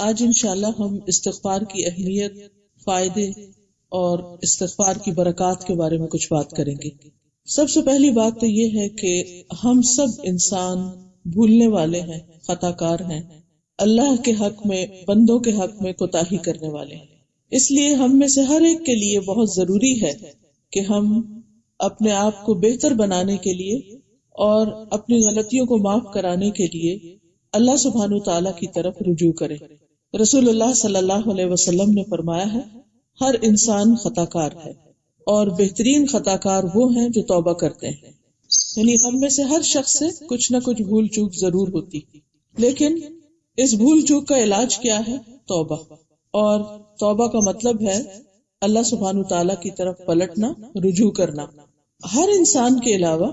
آج انشاءاللہ ہم استغفار کی اہمیت، فائدے اور استغفار کی برکات کے بارے میں کچھ بات کریں گے۔ سب سے پہلی بات تو یہ ہے کہ ہم سب انسان بھولنے والے ہیں، خطا کار ہیں، اللہ کے حق میں، بندوں کے حق میں کوتاہی کرنے والے ہیں۔ اس لیے ہم میں سے ہر ایک کے لیے بہت ضروری ہے کہ ہم اپنے آپ کو بہتر بنانے کے لیے اور اپنی غلطیوں کو معاف کرانے کے لیے اللہ سبحانہ تعالیٰ کی طرف رجوع کریں۔ رسول اللہ صلی اللہ علیہ وسلم نے فرمایا ہے، ہر انسان خطا کار ہے اور بہترین خطا کار وہ ہیں جو توبہ کرتے ہیں۔ یعنی ہم میں سے ہر شخص سے کچھ نہ کچھ بھول چوک ضرور ہوتی، لیکن اس بھول چوک کا علاج کیا ہے؟ توبہ۔ اور توبہ کا مطلب ہے اللہ سبحانہ تعالیٰ کی طرف پلٹنا، رجوع کرنا۔ ہر انسان کے علاوہ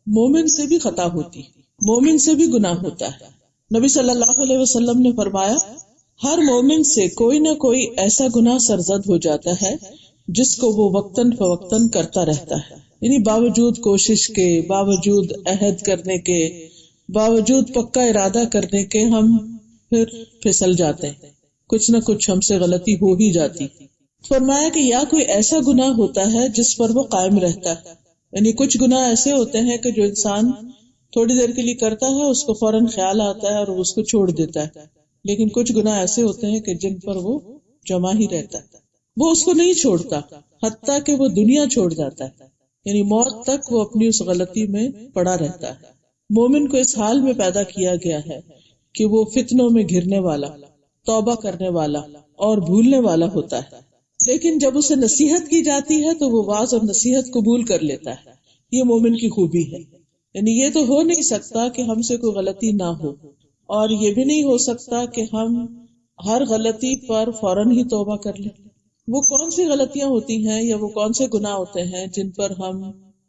مومن سے بھی خطا ہوتی، مومن سے بھی گناہ ہوتا ہے۔ نبی صلی اللہ علیہ وسلم نے فرمایا، ہر مومن سے کوئی نہ کوئی ایسا گناہ سرزد ہو جاتا ہے جس کو وہ وقتاً فوقتاً کرتا رہتا ہے، یعنی باوجود کوشش کے، باوجود عہد کرنے کے، باوجود پکا ارادہ کرنے کے ہم پھر پھسل جاتے ہیں، کچھ نہ کچھ ہم سے غلطی ہو ہی جاتی۔ فرمایا کہ یا کوئی ایسا گناہ ہوتا ہے جس پر وہ قائم رہتا ہے، یعنی کچھ گناہ ایسے ہوتے ہیں کہ جو انسان تھوڑی دیر کے لیے کرتا ہے، اس کو فوراً خیال آتا ہے اور اس کو چھوڑ دیتا ہے، لیکن کچھ گناہ ایسے ہوتے ہیں کہ جن پر وہ جمع ہی رہتا ہے، وہ اس کو نہیں چھوڑتا حتیٰ کہ وہ دنیا چھوڑ جاتا ہے، یعنی موت تک وہ اپنی اس غلطی میں پڑا رہتا ہے۔ مومن کو اس حال میں پیدا کیا گیا ہے کہ وہ فتنوں میں گھرنے والا، توبہ کرنے والا اور بھولنے والا ہوتا ہے، لیکن جب اسے نصیحت کی جاتی ہے تو وہ واعظ اور نصیحت قبول کر لیتا ہے۔ یہ مومن کی خوبی ہے، یعنی یہ تو ہو نہیں سکتا کہ ہم سے کوئی غلطی نہ ہو، اور یہ بھی نہیں ہو سکتا کہ ہم ہر غلطی پر فوراً ہی توبہ کر لیں۔ وہ کون سی غلطیاں ہوتی ہیں یا وہ کون سے گناہ ہوتے ہیں جن پر ہم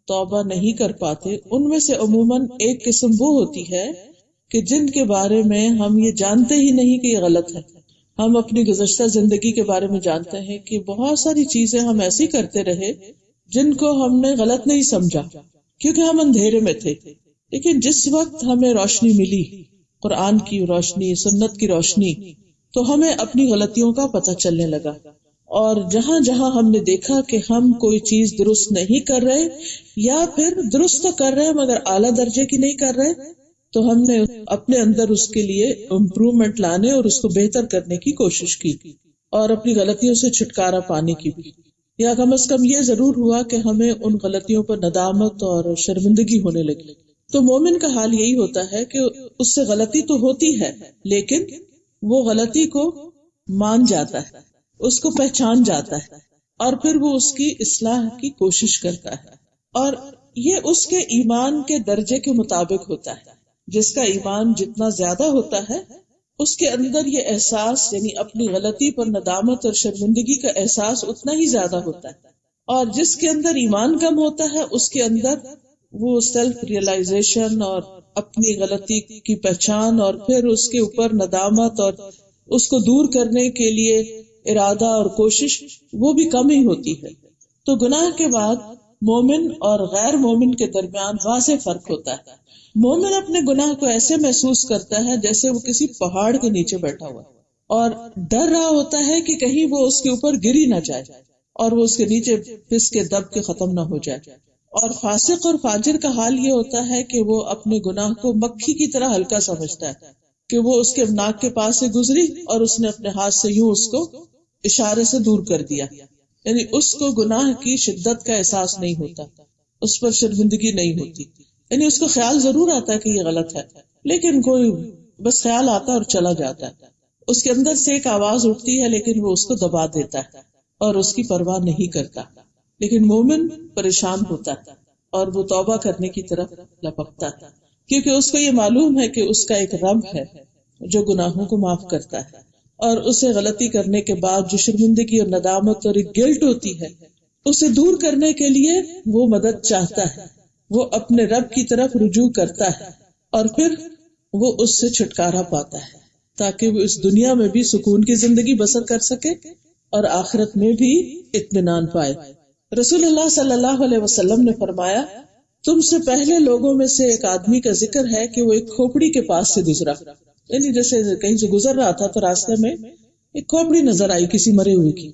توبہ نہیں کر پاتے؟ ان میں سے عموماً ایک قسم وہ ہوتی ہے کہ جن کے بارے میں ہم یہ جانتے ہی نہیں کہ یہ غلط ہے۔ ہم اپنی گزشتہ زندگی کے بارے میں جانتے ہیں کہ بہت ساری چیزیں ہم ایسی کرتے رہے جن کو ہم نے غلط نہیں سمجھا کیونکہ ہم اندھیرے میں تھے، لیکن جس وقت ہمیں روشنی ملی، قرآن کی روشنی، سنت کی روشنی، تو ہمیں اپنی غلطیوں کا پتہ چلنے لگا، اور جہاں جہاں ہم نے دیکھا کہ ہم کوئی چیز درست نہیں کر رہے یا پھر درست تو کر رہے مگر اعلیٰ درجے کی نہیں کر رہے، تو ہم نے اپنے اندر اس کے لیے امپرومنٹ لانے اور اس کو بہتر کرنے کی کوشش کی اور اپنی غلطیوں سے چھٹکارا پانے کی بھی، یا کم از کم یہ ضرور ہوا کہ ہمیں ان غلطیوں پر ندامت اور شرمندگی ہونے لگی۔ تو مومن کا حال یہی ہوتا ہے کہ اس سے غلطی تو ہوتی ہے لیکن وہ غلطی کو مان جاتا ہے، اس کو پہچان جاتا ہے، اور پھر وہ اس کی اصلاح کی کوشش کرتا ہے، اور یہ اس کے ایمان کے درجے کے مطابق ہوتا ہے۔ جس کا ایمان جتنا زیادہ ہوتا ہے اس کے اندر یہ احساس، یعنی اپنی غلطی پر ندامت اور شرمندگی کا احساس اتنا ہی زیادہ ہوتا ہے، اور جس کے اندر ایمان کم ہوتا ہے اس کے اندر وہ سیلف ریئلائزیشن اور اپنی غلطی کی پہچان اور پھر اس کے اوپر ندامت اور اس کو دور کرنے کے لیے ارادہ اور کوشش وہ بھی کم ہی ہوتی ہے۔ تو گناہ کے بعد مومن اور غیر مومن کے درمیان واضح فرق ہوتا ہے۔ مومن اپنے گناہ کو ایسے محسوس کرتا ہے جیسے وہ کسی پہاڑ کے نیچے بیٹھا ہوا اور ڈر رہا ہوتا ہے کہ کہیں وہ اس کے اوپر گری نہ جائے اور وہ اس کے نیچے پس کے دب کے ختم نہ ہو جائے۔ اور فاسق اور فاجر کا حال یہ ہوتا ہے کہ وہ اپنے گناہ کو مکھی کی طرح ہلکا سمجھتا ہے کہ وہ اس کے ناک کے پاس سے گزری اور اس نے اپنے ہاتھ سے یوں اس کو اشارے سے دور کر دیا، یعنی اس کو گناہ کی شدت کا احساس نہیں ہوتا، اس پر شرمندگی نہیں ہوتی، یعنی اس کو خیال ضرور آتا ہے کہ یہ غلط ہے لیکن کوئی بس خیال آتا ہے اور چلا جاتا ہے۔ اس کے اندر سے ایک آواز اٹھتی ہے لیکن وہ اس کو دبا دیتا ہے اور اس کی پرواہ نہیں کرتا۔ لیکن مومن پریشان ہوتا ہے اور وہ توبہ کرنے کی طرف لپکتا ہے کیونکہ اس کو یہ معلوم ہے کہ اس کا ایک رب ہے جو گناہوں کو معاف کرتا ہے، اور اسے غلطی کرنے کے بعد جو شرمندگی اور ندامت اور ایک گلٹ ہوتی ہے اسے دور کرنے کے لیے وہ مدد چاہتا ہے، وہ اپنے رب کی طرف رجوع کرتا ہے اور پھر وہ اس سے چھٹکارا پاتا ہے تاکہ وہ اس دنیا میں بھی سکون کی زندگی بسر کر سکے اور آخرت میں بھی اطمینان پائے۔ رسول اللہ صلی اللہ علیہ وسلم نے فرمایا، تم سے پہلے لوگوں میں سے ایک آدمی کا ذکر ہے کہ وہ ایک کھوپڑی کے پاس سے گزرا، یعنی جیسے کہیں سے گزر رہا تھا تو راستے میں ایک کھوپڑی نظر آئی کسی مرے ہوئے کی.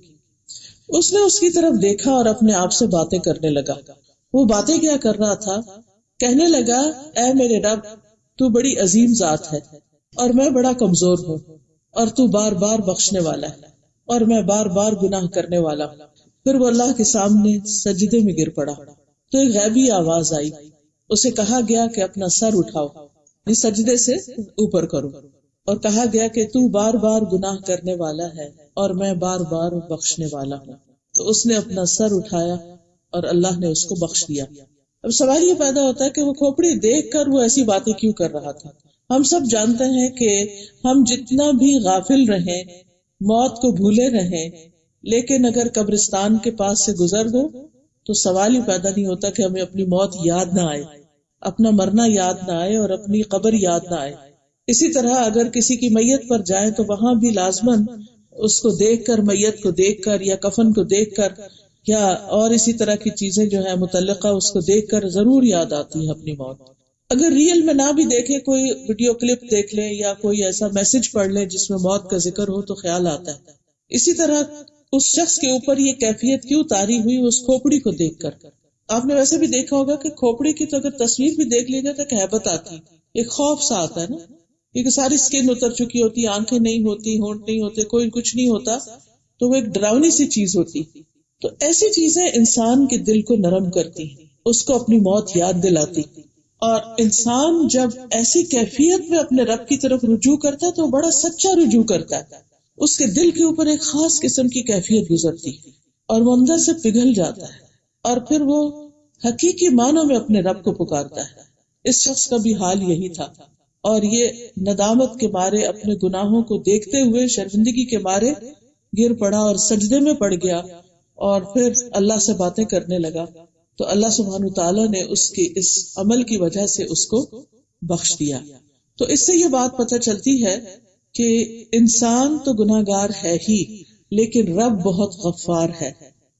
اس نے اس کی طرف دیکھا اور اپنے آپ سے باتیں کرنے لگا. وہ باتیں کیا کر رہا تھا؟ کہنے لگا اے میرے رب تو بڑی عظیم ذات ہے اور میں بڑا کمزور ہوں اور تو بار بار بخشنے والا ہے اور میں بار بار گناہ کرنے والا ہوں. پھر وہ اللہ کے سامنے سجدے میں گر پڑا تو ایک غیبی آواز آئی. اسے کہا گیا کہ اپنا سر اٹھاؤ، اس سجدے سے اوپر کرو، اور کہا گیا کہ تو بار بار گناہ کرنے والا ہے اور میں بار بار بخشنے والا ہوں. تو اس نے اپنا سر اٹھایا اور اللہ نے اس کو بخش دیا. اب سوال یہ پیدا ہوتا ہے کہ وہ کھوپڑی دیکھ کر وہ ایسی باتیں کیوں کر رہا تھا؟ ہم سب جانتے ہیں کہ ہم جتنا بھی غافل رہیں، موت کو بھولے رہیں، لیکن اگر قبرستان کے پاس سے گزر دو تو سوال ہی پیدا نہیں ہوتا کہ ہمیں اپنی موت یاد نہ آئے، اپنا مرنا یاد نہ آئے اور اپنی قبر یاد نہ آئے. اسی طرح اگر کسی کی میت پر جائیں تو وہاں بھی لازماً اس کو دیکھ کر، میت کو دیکھ کر یا کفن کو دیکھ کر یا اور اسی طرح کی چیزیں جو ہے متعلقہ اس کو دیکھ کر ضرور یاد آتی ہے اپنی موت. اگر ریئل میں نہ بھی دیکھے، کوئی ویڈیو کلپ دیکھ لے یا کوئی ایسا میسج پڑھ لے جس میں موت کا ذکر ہو تو خیال آتا ہے. اسی طرح اس شخص کے اوپر یہ کیفیت کیوں طاری ہوئی اس کھوپڑی کو دیکھ کر؟ آپ نے ویسے بھی دیکھا ہوگا کہ کھوپڑی کی تو اگر تصویر بھی دیکھ لی جائے تو ایک ہیبت آتی، ایک خوف سا آتا ہے نا، کیونکہ ساری سکن اتر چکی ہوتی، آنکھیں نہیں ہوتی، ہونٹ نہیں ہوتے، کوئی کچھ نہیں ہوتا، تو وہ ایک ڈراؤنی سی چیز ہوتی. تو ایسی چیزیں انسان کے دل کو نرم کرتی، اس کو اپنی موت یاد دلاتی. اور انسان جب ایسی کیفیت میں اپنے رب کی طرف رجوع کرتا ہے تو بڑا سچا رجوع کرتا ہے. اس کے دل کے اوپر ایک خاص قسم کی کیفیت گزرتی اور وہ اندر سے پگھل جاتا ہے اور پھر وہ حقیقی معنوں میں اپنے رب کو پکارتا ہے. اس شخص کا بھی حال یہی تھا اور یہ ندامت کے مارے اپنے گناہوں کو دیکھتے ہوئے شرمندگی کے مارے گر پڑا اور سجدے میں پڑ گیا اور پھر اللہ سے باتیں کرنے لگا. تو اللہ سبحانہ تعالیٰ نے اس کے اس عمل کی وجہ سے اس کو بخش دیا. تو اس سے یہ بات پتہ چلتی ہے کہ انسان تو گناہگار ہے ہی، لیکن رب بہت غفار ہے،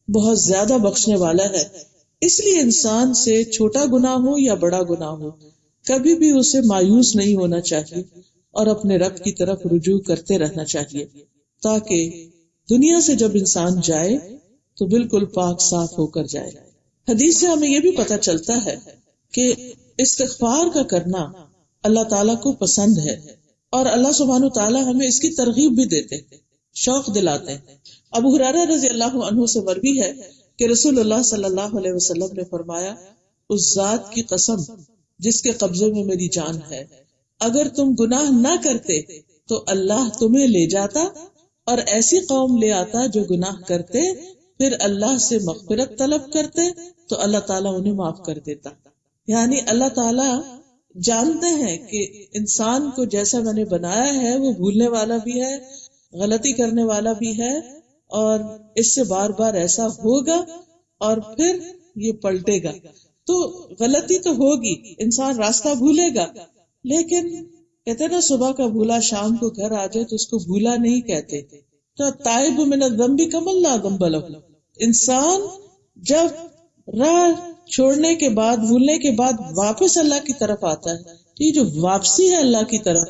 بہت زیادہ بخشنے والا ہے. اس لیے انسان سے چھوٹا گناہ ہو یا بڑا گناہ ہو کبھی بھی اسے مایوس نہیں ہونا چاہیے اور اپنے رب کی طرف رجوع کرتے رہنا چاہیے، تاکہ دنیا سے جب انسان جائے تو بالکل پاک صاف ہو کر جائے. حدیث سے ہمیں یہ بھی پتہ چلتا ہے کہ استغفار کا کرنا اللہ تعالیٰ کو پسند ہے اور اللہ سبحانہ تعالیٰ ہمیں اس کی ترغیب بھی دیتے، شوق دلاتے ہیں. ابو ہریرہ رضی اللہ عنہ سے مروی ہے کہ رسول اللہ صلی اللہ علیہ وسلم نے فرمایا، اس ذات کی قسم جس کے قبضے میں میری جان ہے، اگر تم گناہ نہ کرتے تو اللہ تمہیں لے جاتا اور ایسی قوم لے آتا جو گناہ کرتے، پھر اللہ سے مغفرت طلب کرتے تو اللہ تعالیٰ انہیں معاف کر دیتا. یعنی اللہ تعالیٰ جانتے ہیں کہ انسان کو جیسا میں نے بنایا ہے وہ بھولنے والا بھی ہے، غلطی کرنے والا بھی ہے، اور اس سے بار بار ایسا ہوگا اور پھر یہ پلٹے گا. تو غلطی تو ہوگی، انسان راستہ بھولے گا، لیکن کہتے ہیں نا صبح کا بھولا شام کو گھر آ جائے تو اس کو بھولا نہیں کہتے. تو تائب من الذنب کمن لا ذنب لہ، انسان جب راہ چھوڑنے کے بعد، بھولنے کے بعد واپس اللہ کی طرف آتا ہے تو یہ جو واپسی ہے اللہ کی طرف،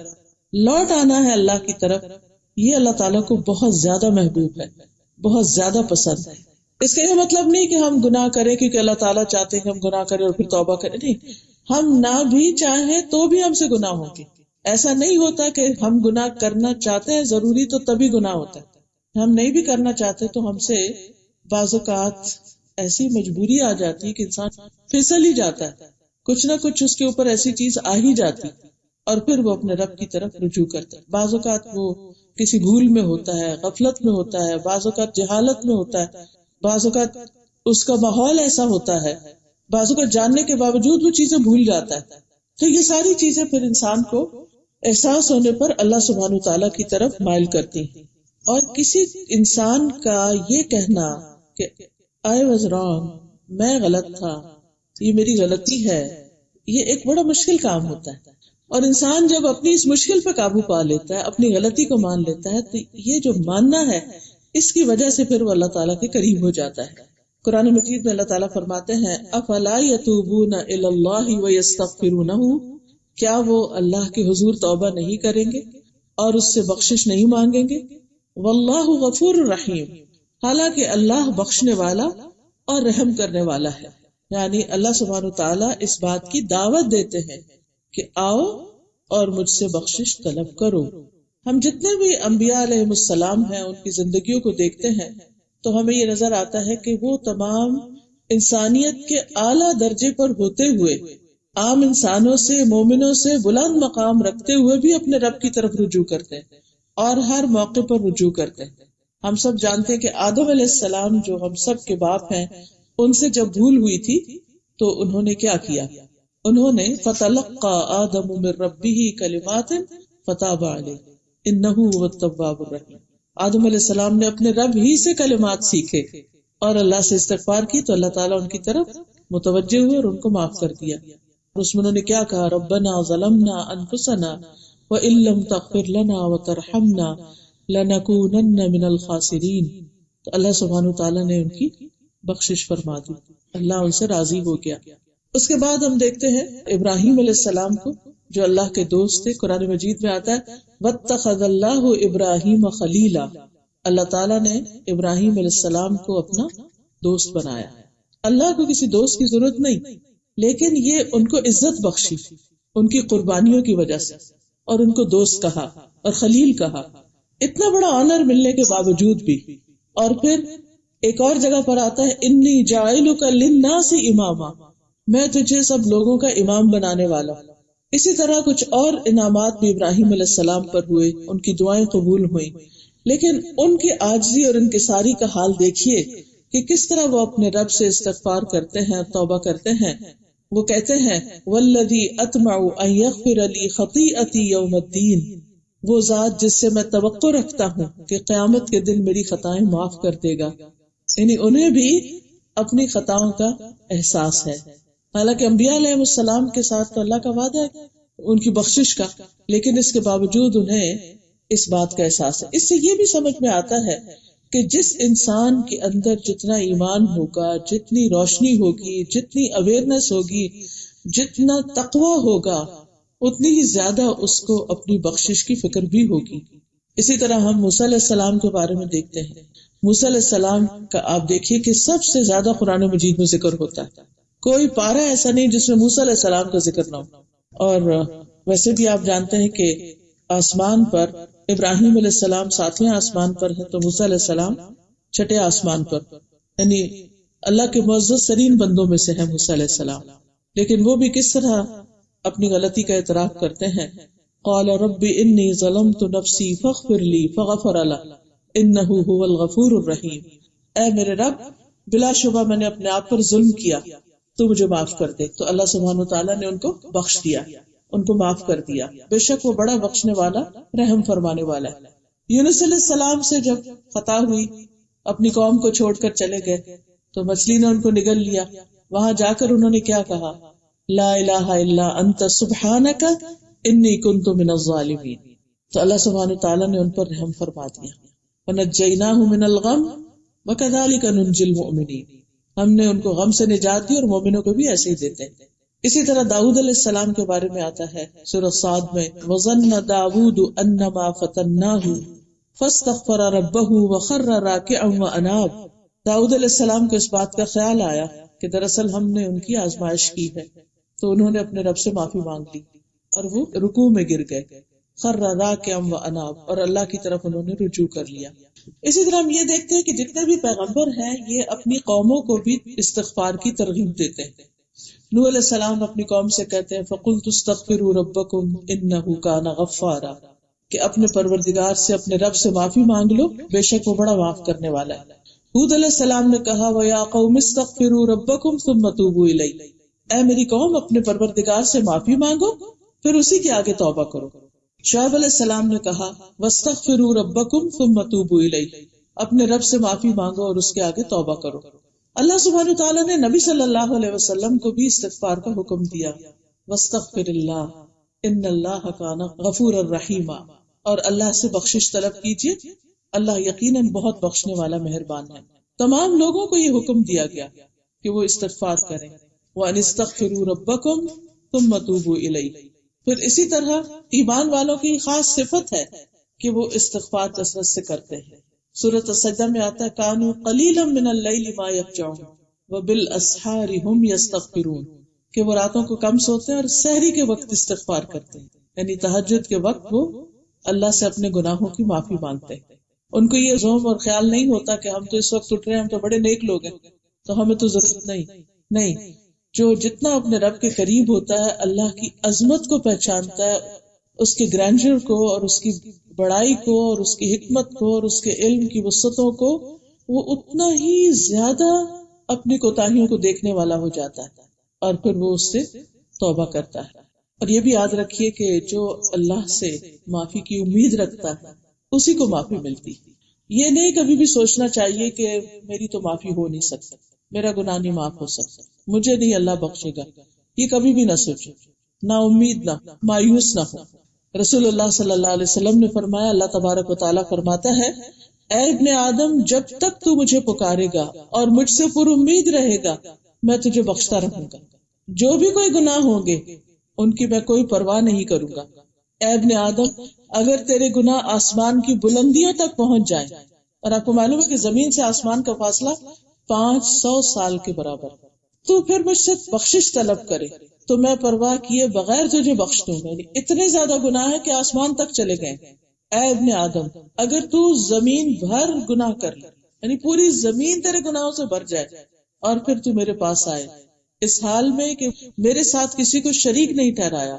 لوٹ آنا ہے اللہ کی طرف، یہ اللہ تعالیٰ کو بہت زیادہ محبوب ہے، بہت زیادہ پسند ہے. اس کا یہ مطلب نہیں کہ ہم گناہ کریں کیونکہ اللہ تعالیٰ چاہتے ہیں کہ ہم گناہ کریں اور پھر توبہ کریں، نہیں، ہم نہ بھی چاہیں تو بھی ہم سے گناہ ہوں گے. ایسا نہیں ہوتا کہ ہم گناہ کرنا چاہتے ہیں ضروری تو تبھی گناہ ہوتا ہے. ہم نہیں بھی کرنا چاہتے تو ہم سے بعض اوقات ایسی مجبوری آ جاتی کہ انسان پھسل ہی جاتا ہے، کچھ نہ کچھ اس کے اوپر ایسی چیز آ ہی جاتی اور پھر وہ اپنے رب کی طرف رجوع کرتا ہے. بعض اوقات وہ کسی بھول میں ہوتا ہے، غفلت میں ہوتا ہے، بعض اوقات جہالت میں ہوتا ہے، بعض اوقات اس کا ماحول ایسا ہوتا ہے، بعض اوقات جاننے کے باوجود وہ چیزیں بھول جاتا ہے. تو یہ ساری چیزیں پھر انسان کو احساس ہونے پر اللہ سبحانہ تعالیٰ کی طرف مائل کرتی ہیں. اور کسی انسان کا یہ کہنا کہ I was wrong، میں غلط تھا، یہ میری غلطی ہے، یہ ایک بڑا مشکل کام ہوتا ہے. اور انسان جب اپنی اس مشکل پہ قابو پا لیتا ہے، اپنی غلطی کو مان لیتا ہے، تو یہ جو ماننا ہے اس کی وجہ سے پھر وہ اللہ تعالیٰ کے قریب ہو جاتا ہے. قرآن مجید میں اللہ تعالیٰ فرماتے ہیں افلا یتوبون الی اللہ ویستغفرونہ، کیا وہ اللہ کے حضور توبہ نہیں کریں گے اور اس سے بخشش نہیں مانگیں گے. واللہ غفور رحیم، حالانکہ اللہ بخشنے والا اور رحم کرنے والا ہے. یعنی اللہ سبحانہ تعالیٰ اس بات کی دعوت دیتے ہیں کہ آؤ اور مجھ سے بخشش طلب کرو. ہم جتنے بھی انبیاء علیہ السلام ہیں ان کی زندگیوں کو دیکھتے ہیں تو ہمیں یہ نظر آتا ہے کہ وہ تمام انسانیت کے اعلیٰ درجے پر ہوتے ہوئے عام انسانوں سے، مومنوں سے بلند مقام رکھتے ہوئے بھی اپنے رب کی طرف رجوع کرتے ہیں اور ہر موقع پر رجوع کرتے ہیں. ہم سب جانتے ہیں کہ آدم علیہ السلام جو ہم سب کے باپ ہیں، ان سے جب بھول ہوئی تھی تو انہوں نے کیا کیا؟ انہوں نے فَتَلَقَّى آدَمُ مِن رَبِّهِ كَلِمَاتٍ فَتَابَ عَلَيْهِ إِنَّهُ هُوَ التَّوَّابُ الرَّحِيمُ. آدم علیہ السلام نے اپنے رب ہی سے کلمات سیکھے اور اللہ سے استغفار کی تو اللہ تعالیٰ ان کی طرف متوجہ ہوئے اور ان کو معاف کر دیا. اس میں انہوں نے کیا کہا؟ ربنا ظلمنا انفسنا وان لم تغفر لنا وترحمنا لنکونن من الخاسرین. تو اللہ سبحانہ تعالیٰ نے ان کی بخشش فرما دی، اللہ ان سے راضی ہو گیا. اس کے بعد ہم دیکھتے ہیں ابراہیم علیہ السلام کو جو اللہ کے دوست تھے. قرآن مجید میں آتا ہے واتخذ اللہ ابراہیم خلیلا، اللہ تعالیٰ نے ابراہیم علیہ السلام کو اپنا دوست بنایا. اللہ کو کسی دوست کی ضرورت نہیں، لیکن یہ ان کو عزت بخشی ان کی قربانیوں کی وجہ سے اور ان کو دوست کہا اور خلیل کہا. اتنا بڑا آنر ملنے کے باوجود بھی. اور پھر ایک اور جگہ پر آتا ہے انی جاعلک للناس اماما، میں تجھے سب لوگوں کا امام بنانے والا. اسی طرح کچھ اور انعامات بھی ابراہیم علیہ السلام پر ہوئے، ان کی دعائیں قبول ہوئیں. لیکن ان کی عاجزی اور انکساری کا حال دیکھیے کہ کس طرح وہ اپنے رب سے استغفار کرتے ہیں، توبہ کرتے ہیں. وہ کہتے ہیں والذی اطمع ان یغفر لی خطیئتی یوم الدین، وہ ذات جس سے میں توقع رکھتا ہوں کہ قیامت کے دن میری خطائیں معاف کر دے گا. یعنی انہیں بھی اپنی خطاؤں کا احساس ہے. حالانکہ انبیاء علیہ السلام کے ساتھ تو اللہ کا وعدہ ہے ان کی بخشش کا، لیکن اس کے باوجود انہیں اس بات کا احساس ہے. اس سے یہ بھی سمجھ میں آتا ہے کہ جس انسان کے اندر جتنا ایمان ہوگا، جتنی روشنی ہوگی، جتنی اویئرنس ہوگی، جتنا تقوی ہوگا، اتنی ہی زیادہ اس کو اپنی بخشش کی فکر بھی ہوگی. اسی طرح ہم موسیٰ علیہ السلام کے بارے میں دیکھتے ہیں. موسیٰ علیہ السلام کا آپ دیکھیے کہ سب سے زیادہ قرآن مجید میں ذکر ہوتا ہے. کوئی پارہ ایسا نہیں جس میں موسیٰ علیہ السلام کا ذکر نہ ہو. اور ویسے بھی آپ جانتے ہیں کہ آسمان پر ابراہیم علیہ السلام ساتویں آسمان پر ہے تو موسیٰ علیہ السلام چھٹے آسمان پر، یعنی اللہ کے معزز ترین بندوں میں سے ہے موسیٰ علیہ السلام. لیکن وہ بھی کس طرح اپنی غلطی کا اعتراف کرتے ہیں. قال رب انی ظلمت نفسی فاغفر لی فغفر له انہ هو الغفور الرحیم. اے میرے رب، بلا شبہ میں نے اپنے آپ پر ظلم کیا، تو مجھے معاف کر دے. تو اللہ سبحانہ وتعالیٰ نے ان کو بخش دیا، ان کو معاف کر دیا. بے شک وہ بڑا بخشنے والا، رحم فرمانے والا ہے. یونس علیہ السلام سے جب خطا ہوئی، اپنی قوم کو چھوڑ کر چلے گئے تو مچھلی نے ان کو نگل لیا. وہاں جا کر انہوں نے کیا کہا؟ لا الہ الا انت سبحانک انی کنت من الظالمین. تو اللہ سبحانہ تعالیٰ نے ان پر رحم فرما دیا. ونجیناہ من الغم وکذالک ننجی المؤمنین. ہم نے ان کو غم سے نجات دی اور مومنوں کو بھی ایسے ہی دیتے ہیں. اسی طرح داؤد علیہ السلام کے بارے میں آتا ہے سورہ صاد میں وظن داؤد انما فتناہ فاستغفر ربہ وخر راکعا واناب. داؤد علیہ السلام کو اس بات کا خیال آیا کہ دراصل ہم نے ان کی آزمائش کی ہے، تو انہوں نے اپنے رب سے معافی مانگ لی اور وہ رکوع میں گر گئے. خر راکعا واناب، اور اللہ کی طرف انہوں نے رجوع کر لیا. اسی طرح ہم یہ دیکھتے ہیں کہ جتنے بھی پیغمبر ہیں یہ اپنی قوموں کو بھی استغفار کی ترغیب دیتے ہیں. نوح علیہ السلام اپنی قوم سے کہتے ہیں فَقُلْتُ اسْتَغْفِرُوا رَبَّكُمْ إِنَّهُ كَانَ غَفَّارًا، کہ اپنے پروردگار سے، اپنے رب سے معافی مانگ لو، بے شک وہ بڑا معاف کرنے والا ہے. ہود علیہ السلام نے کہا وَيَا قَوْمِ اسْتَغْفِرُوا رَبَّكُمْ ثُمَّ تُوبُوا إِلَيْهِ، اے میری قوم اپنے پروردگار سے معافی مانگو پھر اسی کے آگے توبہ کرو. شعیب علیہ السلام نے کہا وَاسْتَغْفِرُوا رَبَّكُمْ ثُمَّ تُوبُوا إِلَيْهِ، اپنے رب سے معافی مانگو اور اس کے آگے توبہ کرو. اللہ سبحانہ تعالیٰ نے نبی صلی اللہ علیہ وسلم کو بھی استغفار کا حکم دیا. وَاسْتَغْفِرِ اللَّهَ إِنَّ اللَّهَ كَانَ غَفُورًا رَحِيمًا، اور اللہ سے بخشش طلب کیجیے، اللہ یقیناً بہت بخشنے والا مہربان ہے. تمام لوگوں کو یہ حکم دیا گیا کہ وہ استغفار کریں. وَأَنِ اسْتَغْفِرُوا رَبَّكُمْ ثُمَّ تُوبُوا إِلَيْهِ، پھر اسی طرح ایمان والوں کی خاص صفت ہے کہ وہ استغفار کثرت سے کرتے ہیں. سورۃ السجدہ میں آتا ہے کانوا قلیلا من اللیل ما یہجعون وبالاسحار هم یستغفرون، کہ وہ راتوں کو کم سوتے ہیں اور سحری کے وقت استغفار کرتے ہیں، یعنی تہجد کے وقت وہ اللہ سے اپنے گناہوں کی معافی مانگتے ہیں. ان کو یہ زوم اور خیال نہیں ہوتا کہ ہم تو اس وقت اٹھ رہے ہیں، ہم تو بڑے نیک لوگ ہیں تو ہمیں تو ضرورت نہیں. جو جتنا اپنے رب کے قریب ہوتا ہے، اللہ کی عظمت کو پہچانتا ہے، اس کے گرینڈر کو اور اس کی بڑائی کو اور اس کی حکمت کو اور اس کے علم کی وسعتوں کو، وہ اتنا ہی زیادہ اپنی کوتاہیوں کو دیکھنے والا ہو جاتا ہے اور پھر وہ اس سے توبہ کرتا ہے. اور یہ بھی یاد رکھیے کہ جو اللہ سے معافی کی امید رکھتا ہے اسی کو معافی ملتی. یہ نہیں کبھی بھی سوچنا چاہیے کہ میری تو معافی ہو نہیں سکتی، میرا گناہ نہیں معاف ہو سکتا، مجھے نہیں اللہ بخشے گا. یہ کبھی بھی نہ سوچے، نا امید نہ مایوس نہ ہو. رسول اللہ صلی اللہ علیہ وسلم نے فرمایا، اللہ تبارک و تعالیٰ فرماتا ہے، اے ابن آدم، جب تک تو مجھے پکارے گا اور مجھ سے پر امید رہے گا میں تجھے بخشتا رہوں گا. جو بھی کوئی گناہ ہوں گے ان کی میں کوئی پرواہ نہیں کروں گا. اے ابن آدم، اگر تیرے گناہ آسمان کی بلندیوں تک پہنچ جائیں، اور آپ کو معلوم ہے کہ زمین سے آسمان کا فاصلہ 500 سال کے برابر، تو پھر مجھ سے بخشش طلب کرے تو میں پرواہ کیے بغیر تجھے بخش دوں گا. اتنے زیادہ گناہ ہے کہ آسمان تک چلے گئے. اے ابن آدم، اگر تو زمین بھر گناہ کر لے، یعنی پوری زمین تیرے گناہوں سے بھر جائے، اور پھر تو میرے پاس آئے اس حال میں کہ میرے ساتھ کسی کو شریک نہیں ٹھہرایا،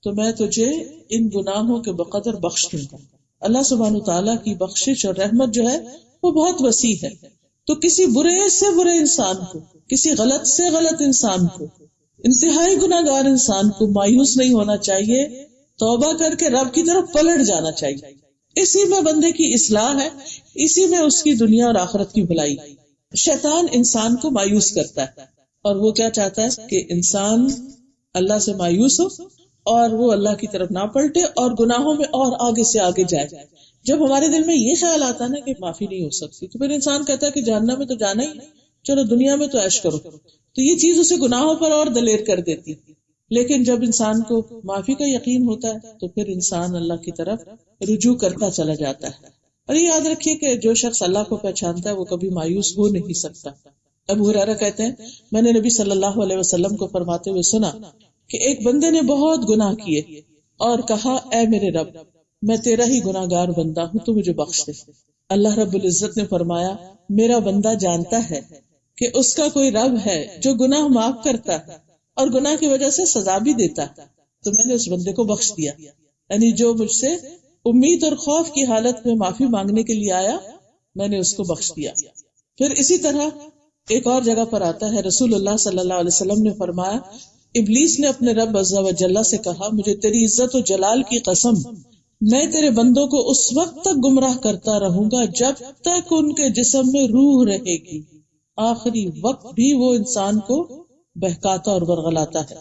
تو میں تجھے ان گناہوں کے بقدر بخش دوں گا. اللہ سبحانہ تعالیٰ کی بخشش اور رحمت جو ہے وہ بہت وسیع ہے. تو کسی برے سے برے انسان کو، کسی غلط سے غلط انسان کو، انتہائی گناہگار انسان کو مایوس نہیں ہونا چاہیے، توبہ کر کے رب کی طرف پلٹ جانا چاہیے. اسی میں بندے کی اصلاح ہے، اسی میں اس کی دنیا اور آخرت کی بھلائی. شیطان انسان کو مایوس کرتا ہے اور وہ کیا چاہتا ہے کہ انسان اللہ سے مایوس ہو اور وہ اللہ کی طرف نہ پلٹے اور گناہوں میں اور آگے سے آگے جائے. جب ہمارے دل میں یہ خیال آتا ہے نا کہ معافی نہیں ہو سکتی، تو پھر انسان کہتا ہے کہ جہنم میں تو جانا ہی، چلو دنیا میں تو عیش کرو. تو یہ چیز اسے گناہوں پر اور دلیر کر دیتی. لیکن جب انسان کو معافی کا یقین ہوتا ہے تو پھر انسان اللہ کی طرف رجوع کرتا چلا جاتا ہے. اور یہ یاد رکھیے کہ جو شخص اللہ کو پہچانتا ہے وہ کبھی مایوس ہو نہیں سکتا. ابو ہریرہ کہتے ہیں، میں نے نبی صلی اللہ علیہ وسلم کو فرماتے ہوئے سنا کہ ایک بندے نے بہت گناہ کیے اور کہا، اے میرے رب، میں تیرا ہی گناہگار بندہ ہوں، تو مجھے بخش دے. اللہ رب العزت نے فرمایا، میرا بندہ جانتا ہے کہ اس کا کوئی رب ہے جو گناہ معاف کرتا ہے اور گناہ کی وجہ سے سزا بھی دیتا ہے، تو میں نے اس بندے کو بخش دیا. یعنی جو مجھ سے امید اور خوف کی حالت میں معافی مانگنے کے لیے آیا، میں نے اس کو بخش دیا. پھر اسی طرح ایک اور جگہ پر آتا ہے، رسول اللہ صلی اللہ علیہ وسلم نے فرمایا، ابلیس نے اپنے رب عز و جل سے کہا، مجھے تیری عزت و جلال کی قسم، میں تیرے بندوں کو اس وقت تک گمراہ کرتا رہوں گا جب تک ان کے جسم میں روح رہے گی. آخری وقت بھی وہ انسان کو بہکاتا اور ورغلاتا ہے.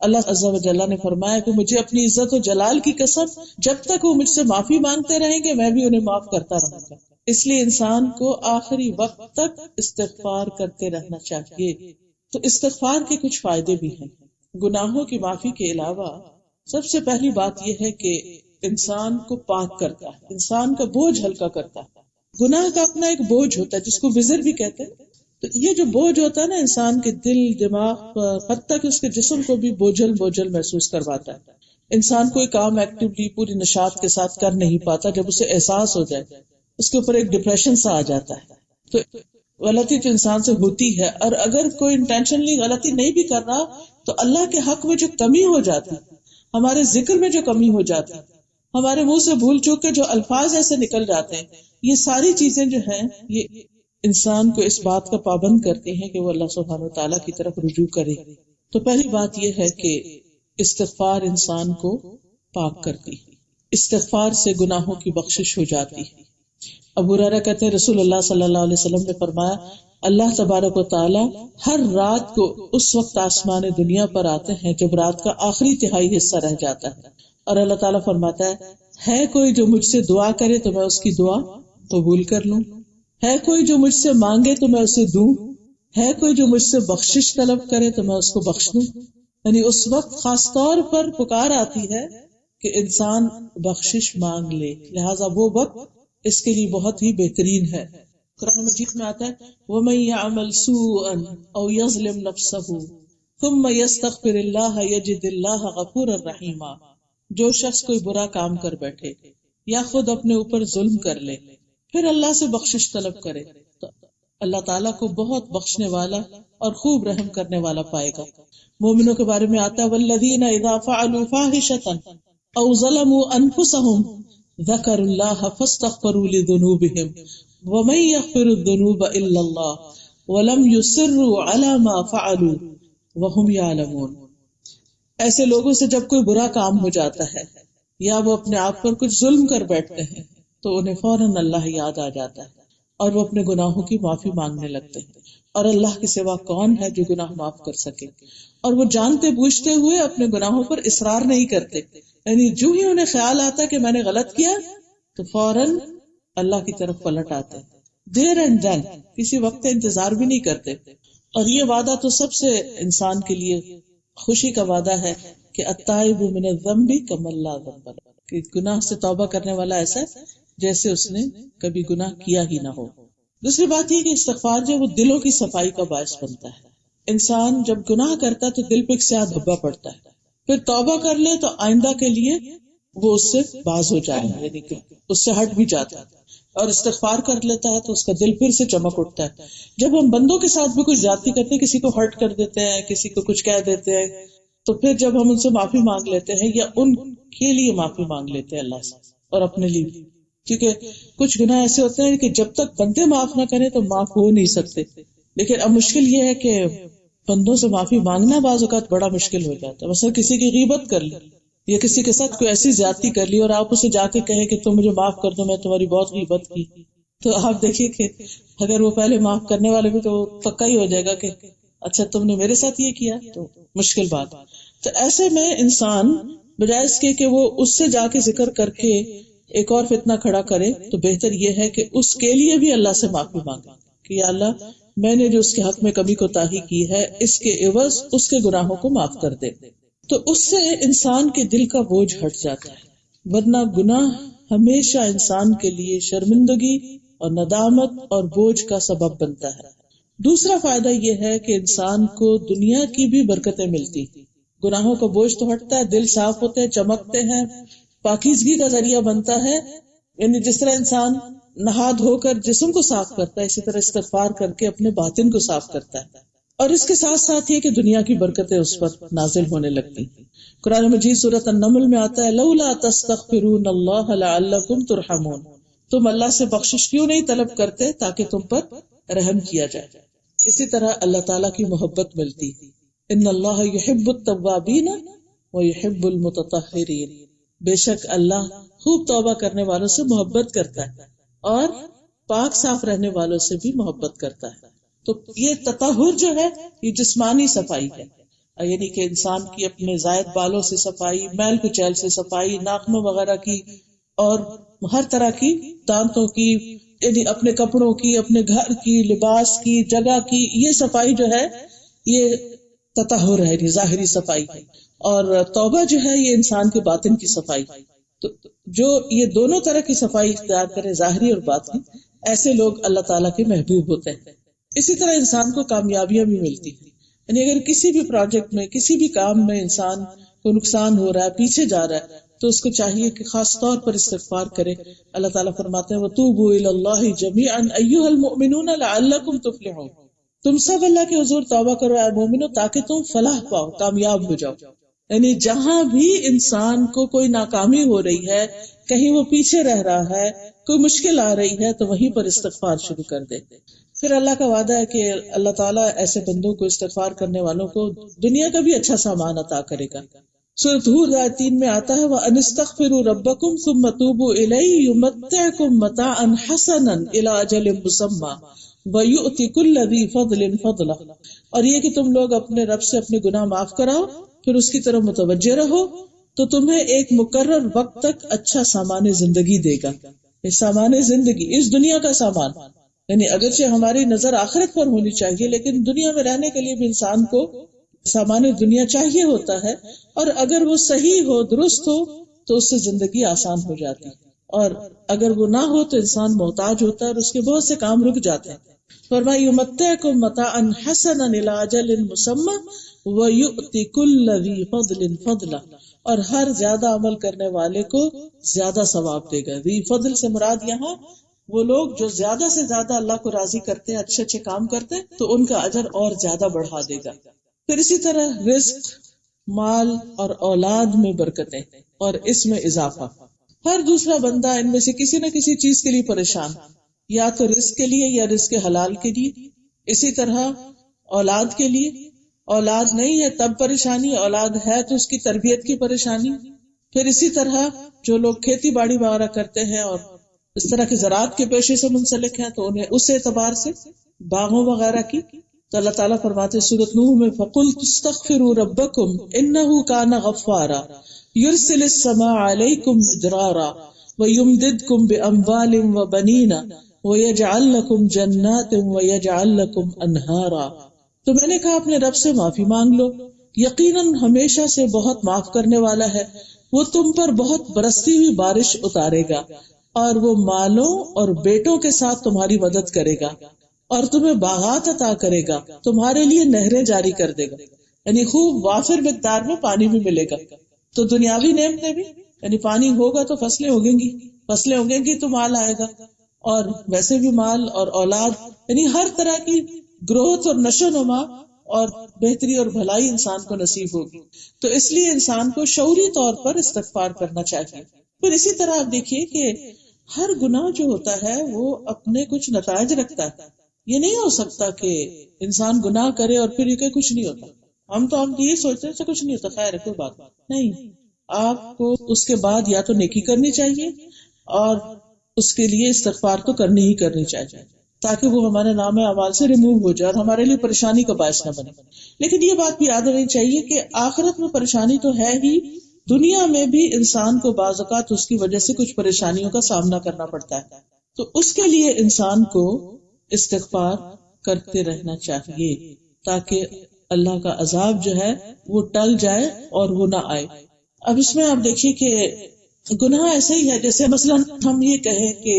اللہ عز و جل نے فرمایا کہ مجھے اپنی عزت و جلال کی قسم، جب تک وہ مجھ سے معافی مانگتے رہیں گے میں بھی انہیں معاف کرتا رہوں گا. اس لیے انسان کو آخری وقت تک استغفار کرتے رہنا چاہیے. تو استغفار کے کچھ فائدے بھی ہیں. گناہوں کی معافی کے علاوہ سب سے پہلی بات یہ ہے کہ انسان کو پاک کرتا ہے، انسان کا بوجھ ہلکا کرتا ہے. گناہ کا اپنا ایک بوجھ ہوتا ہے جس کو وزر بھی کہتے ہیں. تو یہ جو بوجھ ہوتا ہے نا، انسان کے دل، دماغ پر، حتیٰ کہ اس کے جسم کو بھی بوجھل محسوس کرواتا ہے. انسان کوئی کام ایکٹیولی پوری نشاط کے ساتھ کر نہیں پاتا. جب اسے احساس ہو جائے اس کے اوپر ایک ڈپریشن سا آ جاتا ہے. تو غلطی تو انسان سے ہوتی ہے، اور اگر کوئی انٹینشنلی غلطی نہیں بھی کر رہا تو اللہ کے حق میں جو کمی ہو جاتی، ہمارے ذکر میں جو کمی ہو جاتی، ہمارے منہ سے بھول چوک کے جو الفاظ ایسے نکل جاتے ہیں، یہ ساری چیزیں جو ہیں یہ انسان کو اس بات کا پابند کرتے ہیں کہ وہ اللہ سبحانہ و تعالیٰ کی طرف رجوع کرے. تو پہلی بات یہ ہے کہ استغفار انسان کو پاک کرتی ہے، استغفار سے گناہوں کی بخشش ہو جاتی ہے. ابو ہریرہ کہتے ہیں، رسول اللہ صلی اللہ علیہ وسلم نے فرمایا، اللہ تبارک و تعالی ہر رات کو اس وقت آسمان دنیا پر آتے ہیں جب رات کا آخری تہائی حصہ رہ جاتا ہے، اور اللہ تعالیٰ فرماتا ہے کوئی جو مجھ سے دعا کرے تو میں اس کی دعا قبول کر لوں، ہے کوئی جو مجھ سے مانگے تو میں اسے دوں، ہے کوئی جو مجھ سے بخشش طلب کرے تو میں اس کو بخش دوں. یعنی اس وقت خاص طور پر پکار آتی ہے کہ انسان بخشش مانگ لے، لہذا وہ وقت اس کے لیے بہت ہی بہترین ہے۔ قرآن مجید میں آتا ہے وَمَن يَعْمَلْ سُوءًا أَوْ يَظْلِمْ نَفْسَهُ ثُمَّ يَسْتَغْفِرِ اللَّهَ يَجِدِ اللَّهَ غَفُورًا رَحِيمًا، جو شخص کوئی برا کام کر بیٹھے یا خود اپنے اوپر ظلم کر لے پھر اللہ سے بخشش طلب کرے تو اللہ تعالیٰ کو بہت بخشنے والا اور خوب رحم کرنے والا پائے گا۔ مومنوں کے بارے میں آتا ہے وَالَّذِينَ إِذَا فَعَلُوا فَاحِشَةً أَوْ ظَلَمُوا أَنفُسَهُمْ ذَكَرُوا اللَّهَ فَاسْتَغْفَرُوا لِذُنُوبِهِمْ وَمَن يَغْفِرُ الذُّنُوبَ إِلَّا اللَّهُ وَلَمْ يُصِرُّوا عَلَى مَا فَعَلُوا وَهُمْ يَعْلَمُونَ۔ ایسے لوگوں سے جب کوئی برا کام ہو جاتا ہے یا وہ اپنے آپ پر کچھ ظلم کر بیٹھتے ہیں تو انہیں فوراً اللہ یاد آ جاتا ہے اور وہ اپنے گناہوں کی معافی مانگنے لگتے ہیں، اور اللہ کے سوا کون ہے جو گناہ معاف کر سکے، اور وہ جانتے بوجھتے ہوئے اپنے گناہوں پر اصرار نہیں کرتے، یعنی جو ہی انہیں خیال آتا کہ میں نے غلط کیا تو فوراً اللہ کی طرف پلٹ آتے، دیر اینڈ ڈن، کسی وقت انتظار بھی نہیں کرتے۔ اور یہ وعدہ تو سب سے انسان کے لیے خوشی کا وعدہ ہے کہ التائب من الذنب کمن لا ذنب لہ، کہ گناہ سے توبہ کرنے والا ایسا ہے جیسے اس نے کبھی گناہ کیا ہی نہ ہو۔ دوسری بات یہ کہ استغفار جو وہ دلوں کی صفائی کا باعث بنتا ہے۔ انسان جب گناہ کرتا ہے تو دل پہ ایک سیاہ دھبا پڑتا ہے، پھر توبہ کر لے تو آئندہ کے لیے وہ اس سے باز ہو جائے، یعنی کہ اس سے ہٹ بھی جاتا ہے، اور استغفار کر لیتا ہے تو اس کا دل پھر سے چمک اٹھتا ہے۔ جب ہم بندوں کے ساتھ بھی کچھ زیادتی کرتے ہیں، کسی کو ہرٹ کر دیتے ہیں، کسی کو کچھ کہہ دیتے ہیں، تو پھر جب ہم ان سے معافی مانگ لیتے ہیں یا ان کے لیے معافی مانگ لیتے ہیں اللہ سے اور اپنے لیے بھی، کیونکہ کچھ گناہ ایسے ہوتے ہیں کہ جب تک بندے معاف نہ کریں تو معاف ہو نہیں سکتے، لیکن اب مشکل یہ ہے کہ بندوں سے معافی مانگنا بعض اوقات بڑا مشکل ہو جاتا ہے۔ مثلا کسی کی غیبت کر لی یا کسی کے ساتھ کوئی ایسی زیادتی کر لی اور آپ اسے جا کے کہیں کہ تم مجھے معاف کر دو، میں تمہاری بہت غیبت کی، تو آپ دیکھیے کہ اگر وہ پہلے معاف کرنے والے بھی تو وہ پکا ہی ہو جائے گا کہ اچھا تم نے میرے ساتھ یہ کیا، تو مشکل بات۔ تو ایسے میں انسان بجائے اس کے کہ وہ اس سے جا کے ذکر کر کے ایک اور فتنہ کھڑا کرے، تو بہتر یہ ہے کہ اس کے لیے بھی اللہ سے معافی مانگے کہ یا اللہ میں نے جو اس کے حق میں کمی کوتاہی کی ہے اس کے عوض اس کے گناہوں کو معاف کر دے، تو اس سے انسان کے دل کا بوجھ ہٹ جاتا ہے، ورنہ گناہ ہمیشہ انسان کے لیے شرمندگی اور ندامت اور بوجھ کا سبب بنتا ہے۔ دوسرا فائدہ یہ ہے کہ انسان کو دنیا کی بھی برکتیں ملتی، گناہوں کا بوجھ تو ہٹتا ہے، دل صاف ہوتے ہیں، چمکتے ہیں، پاکیزگی کا ذریعہ بنتا ہے، یعنی جس طرح انسان نہا دھو کر جسم کو صاف کرتا ہے اسی طرح استغفار کر کے اپنے باطن کو صاف کرتا ہے، اور اس کے ساتھ ساتھ یہ کہ دنیا کی برکتیں اس پر نازل ہونے لگتی۔ قرآن مجید سورۃ النمل میں آتا ہے لولا تستغفرون اللہ لعلکم ترحمون، تم اللہ سے بخشش کیوں نہیں طلب کرتے تاکہ تم پر رحم کیا جائے۔ اسی طرح اللہ تعالیٰ کی محبت ملتی، ان اللہ یحب التوابین ویحب المتطہرین، بے شک اللہ خوب توبہ کرنے والوں سے محبت کرتا ہے اور پاک صاف رہنے والوں سے بھی محبت کرتا ہے۔ تو یہ تطہر جو ہے یہ جسمانی صفائی ہے، یعنی کہ انسان کی اپنے زائد بالوں سے صفائی، میل کچیل سے صفائی، ناخنوں وغیرہ کی، اور ہر طرح کی، دانتوں کی، یعنی اپنے کپڑوں کی، اپنے گھر کی، لباس کی، جگہ کی، یہ صفائی جو ہے یہ تطہر ہے، یہ ظاہری صفائی ہے، اور توبہ جو ہے یہ انسان کے باطن کی صفائی۔ تو جو یہ دونوں طرح کی صفائی اختیار کرے، ظاہری اور باطنی، ایسے لوگ اللہ تعالیٰ کے محبوب ہوتے ہیں۔ اسی طرح انسان کو کامیابیاں بھی ملتی ہیں، یعنی اگر کسی بھی پروجیکٹ میں، کسی بھی کام میں انسان کو نقصان ہو رہا ہے، پیچھے جا رہا ہے، تو اس کو چاہیے کہ خاص طور پر استغفار کرے۔ اللہ تعالیٰ فرماتے ہیں وَتُوبُوا إِلَى اللَّهِ جَمِيعًا أَيُّهَا الْمُؤْمِنُونَ لَعَلَّكُمْ تُفْلِحُونَ، تم سب اللہ کے حضور توبہ کرو اے مومنو تاکہ تم فلاح پاؤ، کامیاب ہو جاؤ۔ یعنی جہاں بھی انسان کو کوئی ناکامی ہو رہی ہے، کہیں وہ پیچھے رہ رہا ہے، کوئی مشکل آ رہی ہے، تو وہیں پر استغفار شروع کر دے۔ پھر اللہ کا وعدہ ہے کہ اللہ تعالیٰ ایسے بندوں کو، استغفار کرنے والوں کو دنیا کا بھی اچھا سامان عطا کرے گا۔ سورۃ ہود آیت 3 میں آتا ہے وَأَنِ اسْتَغْفِرُوا رَبَّكُمْ ثُمَّ تُوبُوا إِلَيْهِ يُمَتِّعْكُمْ مَتَاعًا حَسَنًا إِلَىٰ أَجَلٍ مُّسَمًّى وَيُؤْتِ كُلَّ ذِي فَضْلٍ فَضْلَهُ، اور یہ کہ تم لوگ اپنے رب سے اپنے گناہ معاف کراؤ، پھر اس کی طرف متوجہ رہو، تو تمہیں ایک مقرر وقت تک اچھا سامان زندگی دے گا۔ یہ سامان زندگی اس دنیا کا سامان، یعنی اگرچہ ہماری نظر آخرت پر ہونی چاہیے، لیکن دنیا میں رہنے کے لیے بھی انسان کو سامان دنیا چاہیے ہوتا ہے، اور اگر وہ صحیح ہو، درست ہو، تو اس سے زندگی آسان ہو جاتی ہے، اور اگر وہ نہ ہو تو انسان محتاج ہوتا ہے اور اس کے بہت سے کام رک جاتے ہیں۔ فرمایا یمتعکم متاعا حسنا الی اجل مسمی ویؤتی کل ذی فضل فضلا، اور ہر زیادہ عمل کرنے والے کو زیادہ ثواب دے گا۔ ذی فضل سے مراد یہاں وہ لوگ جو زیادہ سے زیادہ اللہ کو راضی کرتے ہیں، اچھے اچھے کام کرتے ہیں، تو ان کا اجر اور زیادہ بڑھا دے گا۔ پھر اسی طرح رزق، مال اور اولاد میں برکتیں اور اس میں اضافہ۔ ہر دوسرا بندہ ان میں سے کسی نہ کسی چیز کے لیے پریشان، یا تو رزق کے لیے یا رزق حلال کے لیے، اسی طرح اولاد کے لیے، اولاد نہیں ہے تب پریشانی، اولاد ہے تو اس کی تربیت کی پریشانی۔ پھر اسی طرح جو لوگ کھیتی باڑی وغیرہ کرتے ہیں اور اس طرح کے زراعت کے پیشے سے منسلک ہیں تو انہیں اس اعتبار سے باغوں وغیرہ کی۔ تو اللہ تعالیٰ فرماتے سورۃ نوح میں فَقُلْتُ اسْتَغْفِرُوا رَبَّكُمْ إِنَّهُ كَانَ غَفَّارًا يُرْسِلِ السَّمَاءَ عَلَيْكُمْ مِدْرَارًا وَيُمْدِدْكُمْ بِأَمْوَالٍ وَبَنِينَ وَيَجْعَلْ لَكُمْ جَنَّاتٍ وَيَجْعَلْ لَكُمْ أَنْهَارًا۔ تو میں نے کہا اپنے رب سے معافی مانگ لو، یقیناً ہمیشہ سے بہت معاف کرنے والا ہے، وہ تم پر بہت برستی ہوئی بارش اتارے گا، اور وہ مالوں اور بیٹوں کے ساتھ تمہاری مدد کرے گا، اور تمہیں باغات عطا کرے گا، تمہارے لیے نہریں جاری کر دے گا، یعنی خوب وافر مقدار میں پانی بھی ملے گا۔ تو دنیاوی نعمتیں بھی، یعنی پانی ہوگا تو فصلیں اگیں گی تو مال آئے گا، اور ویسے بھی مال اور اولاد، یعنی ہر طرح کی گروتھ اور نشو نما اور بہتری اور بھلائی انسان کو نصیب ہوگی۔ تو اس لیے انسان کو شعوری طور پر استغفار کرنا چاہیے۔ پھر اسی طرح آپ دیکھیے کہ ہر گناہ جو ہوتا ہے وہ اپنے کچھ نتائج رکھتا ہے۔ یہ نہیں ہو سکتا کہ انسان گناہ کرے اور پھر یہ کہ کچھ نہیں ہوتا۔ ہم یہ سوچتے ہیں کچھ نہیں ہوتا، خیر ہے، کوئی بات نہیں۔ آپ کو اس کے بعد یا تو نیکی کرنی چاہیے اور اس کے لیے استغفار تو کرنی ہی کرنی چاہیے، تاکہ وہ ہمارے نام اعمال سے ریموو ہو جائے اور ہمارے لیے پریشانی کا باعث نہ بنے۔ لیکن یہ بات بھی یاد رہنی چاہیے کہ آخرت میں پریشانی تو ہے ہی، دنیا میں بھی انسان کو بعض اوقات اس کی وجہ سے کچھ پریشانیوں کا سامنا کرنا پڑتا ہے، تو اس کے لیے انسان کو استغفار کرتے رہنا چاہیے تاکہ اللہ کا عذاب جو ہے وہ ٹل جائے اور وہ نہ آئے۔ اب اس میں آپ دیکھیے کہ گناہ ایسا ہی ہے جیسے مثلا ہم یہ کہیں کہ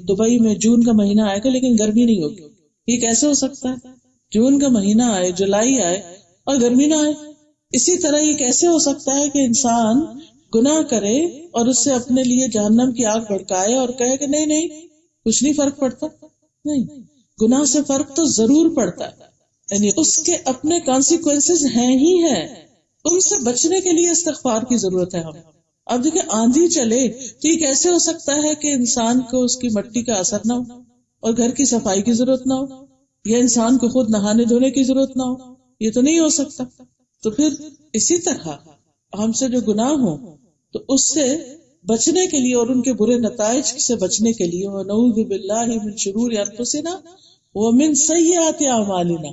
دبئی میں جون کا مہینہ آئے گا لیکن گرمی نہیں ہوگی، یہ کیسے ہو سکتا ہے؟ جون کا مہینہ آئے، جولائی آئے اور گرمی نہ آئے۔ اسی طرح یہ کیسے ہو سکتا ہے کہ انسان گناہ کرے اور اس سے اپنے لیے جہنم کی آگ بھڑکائے اور کہے کہ نہیں نہیں کچھ نہیں فرق پڑتا؟ نہیں، گناہ سے فرق تو ضرور پڑتا ہے، یعنی اس کے اپنے کانسیکوینسز ہیں ہی ہیں، ان سے بچنے کے لیے استغفار کی ضرورت ہے ہمیں۔ اب دیکھیں آندھی چلے تو یہ کیسے ہو سکتا ہے کہ انسان کو اس کی مٹی کا اثر نہ ہو اور گھر کی صفائی کی ضرورت نہ ہو، یا انسان کو خود نہانے دھونے کی ضرورت نہ ہو؟ یہ تو نہیں ہو سکتا۔ تو پھر اسی طرح ہم سے جو گناہ ہوں تو اس سے بچنے کے لیے اور ان کے برے نتائج سے بچنے کے لیے وَنَعُوذُ بِاللَّهِ مِن شُرُورِ أَنفُسِنَا وَمِن سَيِّئَاتِ أَعْمَالِنَا،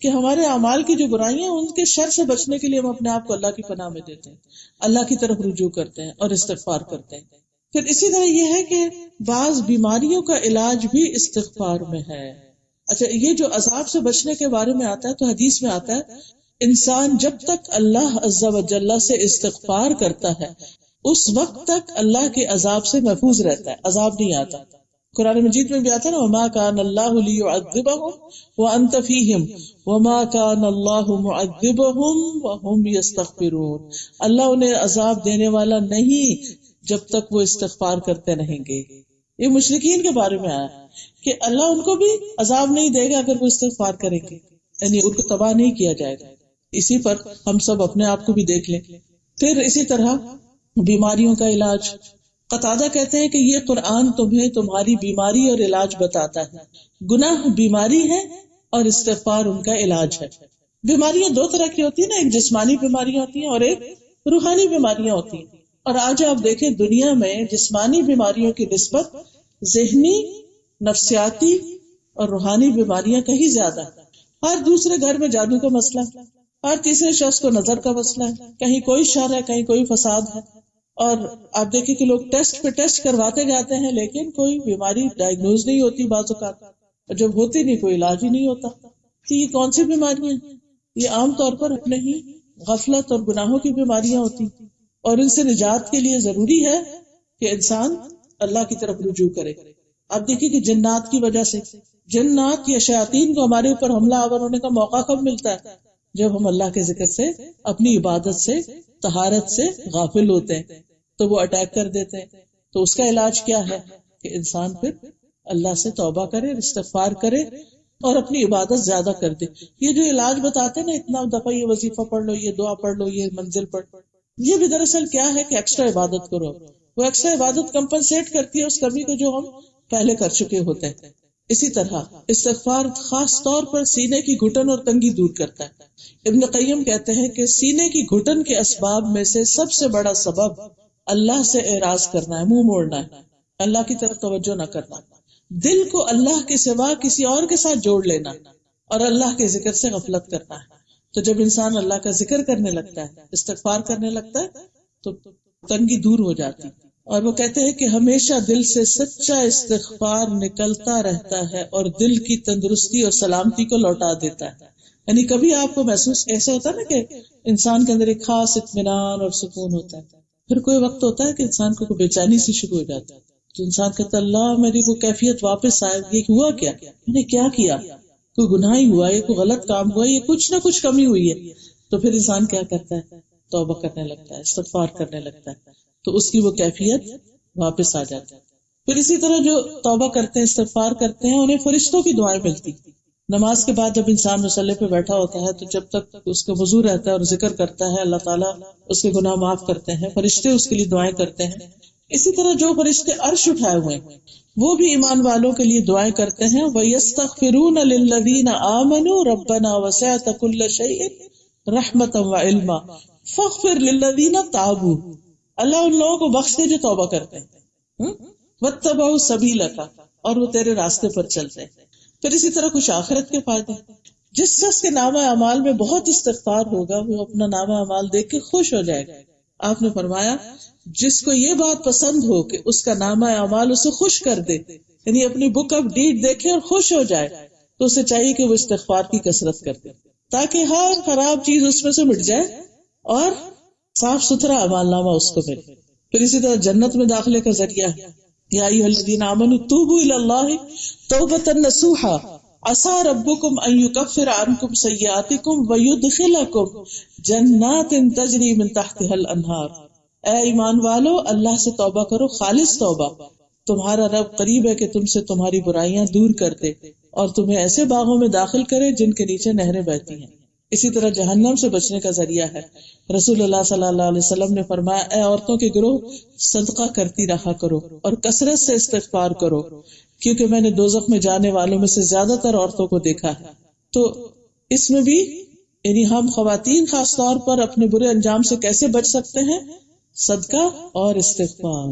کہ ہمارے اعمال کی جو برائیاں ان کے شر سے بچنے کے لیے ہم اپنے آپ کو اللہ کی پناہ میں دیتے ہیں، اللہ کی طرف رجوع کرتے ہیں اور استغفار کرتے ہیں۔ پھر اسی طرح یہ ہے کہ بعض بیماریوں کا علاج بھی استغفار میں ہے۔ اچھا، یہ جو عذاب سے بچنے کے بارے میں آتا ہے تو حدیث میں آتا ہے انسان جب تک اللہ عز و جل سے استغفار کرتا ہے اس وقت تک اللہ کے عذاب سے محفوظ رہتا ہے، عذاب نہیں آتا۔ قرآن مجید میں بھی آتا ہے نا وَمَا كَانَ اللَّهُ لِيُعَذِّبَهُمْ وَأَنْتَ فِيهِمْ وَمَا كَانَ اللَّهُ مُعَذِّبَهُمْ وَهُمْ يَسْتَغْفِرُونَ، اللہ انہیں عذاب دینے والا نہیں جب تک وہ استغفار کرتے رہیں گے۔ یہ مشرکین کے بارے میں آیا کہ اللہ ان کو بھی عذاب نہیں دے گا اگر وہ استغفار کریں گے، یعنی ان کو تباہ نہیں کیا جائے گا۔ اسی پر ہم سب اپنے آپ کو بھی دیکھ لیں۔ پھر اسی طرح بیماریوں کا علاج، قتادہ کہتے ہیں کہ یہ قرآن تمہیں تمہاری بیماری اور علاج بتاتا ہے۔ گناہ بیماری ہے اور استغفار ان کا علاج ہے۔ بیماریاں دو طرح کی ہوتی ہیں نا، ایک جسمانی بیماریاں ہوتی ہیں اور ایک روحانی بیماریاں ہوتی ہیں، اور آج آپ دیکھیں دنیا میں جسمانی بیماریوں کی نسبت ذہنی، نفسیاتی اور روحانی بیماریاں کہیں زیادہ ہیں۔ ہر دوسرے گھر میں جادو کا مسئلہ ہے، ہر تیسرے شخص کو نظر کا مسئلہ ہے، کہیں کوئی شر ہے، کہیں کوئی فساد ہے، اور آپ دیکھیں کہ لوگ ٹیسٹ پہ ٹیسٹ کرواتے جاتے ہیں لیکن کوئی بیماری ڈائگنوز نہیں ہوتی بعض اوقات، اور جب ہوتی نہیں کوئی علاج ہی نہیں ہوتا۔ تو یہ کون سی بیماریاں ہیں؟ یہ عام طور پر اپنے ہی غفلت اور گناہوں کی بیماریاں ہوتی ہیں، اور ان سے نجات کے لیے ضروری ہے کہ انسان اللہ کی طرف رجوع کرے۔ آپ دیکھیے کہ جنات کی وجہ سے، جنات یا شیاطین کو ہمارے اوپر حملہ آور ہونے کا موقع کب ملتا ہے؟ جب ہم اللہ کے ذکر سے، اپنی عبادت سے، طہارت سے غافل ہوتے ہیں تو وہ اٹیک کر دیتے ہیں۔ تو اس کا علاج کیا ہے کہ انسان پھر اللہ سے توبہ کرے، استغفار کرے اور اپنی عبادت زیادہ کر دے۔ یہ جو علاج بتاتے ہیں نا، اتنا دفعہ یہ وظیفہ پڑھ لو، یہ دعا پڑھ لو، یہ منزل پڑھ، یہ بھی دراصل کیا ہے کہ ایکسٹرا عبادت کرو۔ وہ ایکسٹرا عبادت کمپنسیٹ کرتی ہے اس کمی کو جو ہم پہلے کر چکے ہوتے ہیں۔ اسی طرح استغفار خاص طور پر سینے کی گھٹن اور تنگی دور کرتا ہے۔ ابن قیم کہتے ہیں کہ سینے کی گھٹن کے اسباب میں سے سب سے بڑا سبب اللہ سے اعراض کرنا ہے، منہ موڑنا ہے، اللہ کی طرف توجہ نہ کرنا، دل کو اللہ کے سوا کسی اور کے ساتھ جوڑ لینا اور اللہ کے ذکر سے غفلت کرنا ہے۔ تو جب انسان اللہ کا ذکر کرنے لگتا ہے، استغفار کرنے لگتا ہے، تو تنگی دور ہو جاتی۔ اور وہ کہتے ہیں کہ ہمیشہ دل سے سچا استغفار نکلتا رہتا ہے اور دل کی تندرستی اور سلامتی کو لوٹا دیتا ہے۔ یعنی کبھی آپ کو محسوس ایسا ہوتا ہے نا کہ انسان کے اندر ایک خاص اطمینان اور سکون ہوتا ہے، پھر کوئی وقت ہوتا ہے کہ انسان کو بے چینی سی شروع ہو جاتی ہے، تو انسان کہتا ہے اللہ میری وہ کیفیت واپس آئے، یہ ہوا کیا، میں نے کیا کیا، کوئی گناہ ہی ہوا، یہ کوئی غلط کام ہوا، یہ کچھ نہ کچھ کمی ہوئی ہے۔ تو پھر انسان کیا کرتا ہے؟ توبہ کرنے لگتا ہے، استغفار کرنے لگتا ہے، تو اس کی وہ کیفیت واپس آ جاتی ہے۔ پھر اسی طرح جو توبہ کرتے ہیں، استغفار کرتے ہیں، انہیں فرشتوں کی دعائیں ملتی۔ نماز کے بعد جب انسان مصلی پہ بیٹھا ہوتا ہے تو جب تک اس کا وضو رہتا ہے اور ذکر کرتا ہے، اللہ تعالیٰ اس کے گناہ معاف کرتے ہیں، فرشتے اس کے لیے دعائیں کرتے ہیں۔ اسی طرح جو فرشتے عرش اٹھائے ہوئے ہیں وہ بھی ایمان والوں کے لیے دعائیں کرتے ہیں۔ وَيَسْتَغْفِرُونَ لِلَّذِينَ آمَنُوا رَبَّنَا وَسِعْتَ كُلَّ شَيْءٍ رَحْمَةً وَعِلْمًا فَاغْفِرْ لِلَّذِينَ تَابُوا، اللہ ان لوگوں کو بخش دے جو توبہ کرتے ہیں، وَاتَّبَعُوا سَبِيلَكَ، اور وہ تیرے راستے پر چلتے ہیں۔ پھر اسی طرح کچھ آخرت کے فائدے، جس شخص کے نامہ اعمال میں بہت استغفار ہوگا وہ اپنا نامہ اعمال دیکھ کے خوش ہو جائے گا۔ آپ نے فرمایا جس کو یہ بات پسند ہو کہ اس کا نامہ اعمال اسے خوش کر دے، یعنی اپنی بک آف ڈیڈ دیکھے اور خوش ہو جائے، تو اسے چاہیے کہ وہ استغفار کی کثرت کر دے تاکہ ہر خراب چیز اس میں سے مٹ جائے اور صاف ستھرا اعمال نامہ اس کو ملے۔ پھر اسی طرح جنت میں داخلے کا ذریعہ ہے، یا ایھا الذین آمنوا توبوا الی اللہ توبۃ نصوحا عسى ربکم ان یکفر عنکم سیئاتکم ویدخلکم جنات تجری من تحتها الانہار۔ اے ایمان والو، اللہ سے توبہ کرو، خالص توبہ، تمہارا رب قریب ہے کہ تم سے تمہاری برائیاں دور کر دے اور تمہیں ایسے باغوں میں داخل کرے جن کے نیچے نہریں بہتی ہیں۔ اسی طرح جہنم سے بچنے کا ذریعہ ہے۔ رسول اللہ صلی اللہ علیہ وسلم نے فرمایا، اے عورتوں کے گروہ، صدقہ کرتی رہا کرو اور کثرت سے استغفار کرو، کیونکہ میں نے دوزخ میں جانے والوں میں سے زیادہ تر عورتوں کو دیکھا ہے۔ تو اس میں بھی یعنی ہم خواتین خاص طور پر اپنے برے انجام سے کیسے بچ سکتے ہیں؟ صدقہ اور استغفار۔